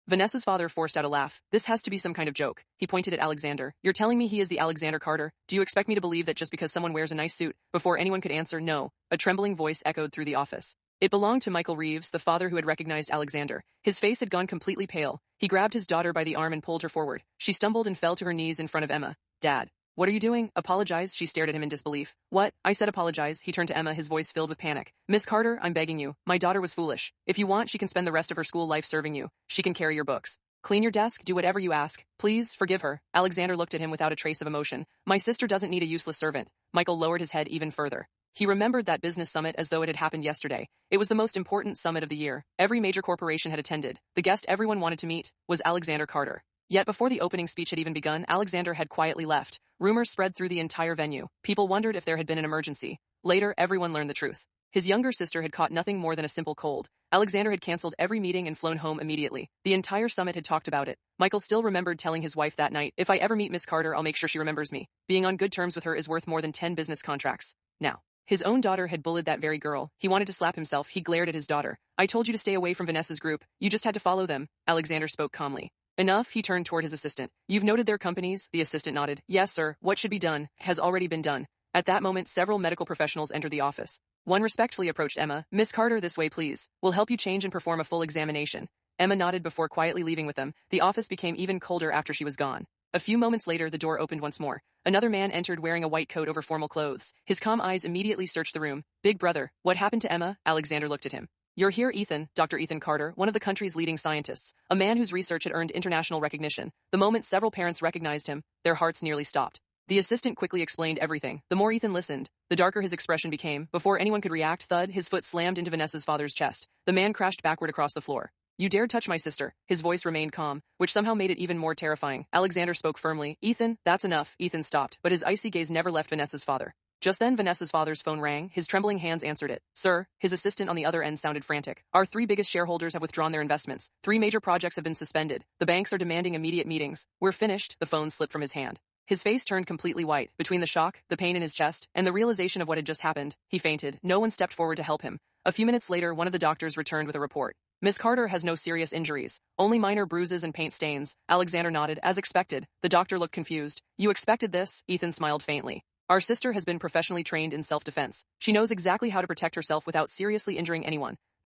Vanessa's father forced out a laugh. This has to be some kind of joke. He pointed at Alexander. You're telling me he is the Alexander Carter? Do you expect me to believe that just because someone wears a nice suit? Before anyone could answer no, a trembling voice echoed through the office. It belonged to Michael Reeves, the father who had recognized Alexander. His face had gone completely pale. He grabbed his daughter by the arm and pulled her forward. She stumbled and fell to her knees in front of Emma. Dad. What are you doing? Apologize? She stared at him in disbelief. What? I said apologize. He turned to Emma, his voice filled with panic. Miss Carter, I'm begging you. My daughter was foolish. If you want, she can spend the rest of her school life serving you. She can carry your books. Clean your desk, do whatever you ask. Please, forgive her. Alexander looked at him without a trace of emotion. My sister doesn't need a useless servant. Michael lowered his head even further. He remembered that business summit as though it had happened yesterday. It was the most important summit of the year. Every major corporation had attended. The guest everyone wanted to meet was Alexander Carter. Yet before the opening speech had even begun, Alexander had quietly left. Rumors spread through the entire venue. People wondered if there had been an emergency. Later, everyone learned the truth. His younger sister had caught nothing more than a simple cold. Alexander had canceled every meeting and flown home immediately. The entire summit had talked about it. Michael still remembered telling his wife that night, if I ever meet Miss Carter, I'll make sure she remembers me. Being on good terms with her is worth more than 10 business contracts. Now, his own daughter had bullied that very girl. He wanted to slap himself. He glared at his daughter. I told you to stay away from Vanessa's group. You just had to follow them. Alexander spoke calmly. Enough, he turned toward his assistant. You've noted their companies? The assistant nodded. Yes, sir. What should be done has already been done. At that moment, several medical professionals entered the office. One respectfully approached Emma. Miss Carter, this way, please. We'll help you change and perform a full examination. Emma nodded before quietly leaving with them. The office became even colder after she was gone. A few moments later, the door opened once more. Another man entered wearing a white coat over formal clothes. His calm eyes immediately searched the room. Big brother, what happened to Emma? Alexander looked at him. You're here, Ethan, Dr. Ethan Carter, one of the country's leading scientists, a man whose research had earned international recognition. The moment several parents recognized him, their hearts nearly stopped. The assistant quickly explained everything. The more Ethan listened, the darker his expression became. Before anyone could react, thud, his foot slammed into Vanessa's father's chest. The man crashed backward across the floor. You dared touch my sister. His voice remained calm, which somehow made it even more terrifying. Alexander spoke firmly. Ethan, that's enough. Ethan stopped, but his icy gaze never left Vanessa's father. Just then Vanessa's father's phone rang. His trembling hands answered it. Sir, his assistant on the other end sounded frantic. Our 3 biggest shareholders have withdrawn their investments. 3 major projects have been suspended. The banks are demanding immediate meetings. We're finished. The phone slipped from his hand. His face turned completely white. Between the shock, the pain in his chest, and the realization of what had just happened, he fainted. No one stepped forward to help him. A few minutes later, one of the doctors returned with a report. Miss Carter has no serious injuries, only minor bruises and paint stains. Alexander nodded. As expected. The doctor looked confused. You expected this? Ethan smiled faintly. Our sister has been professionally trained in self-defense. She knows exactly how to protect herself without seriously injuring anyone.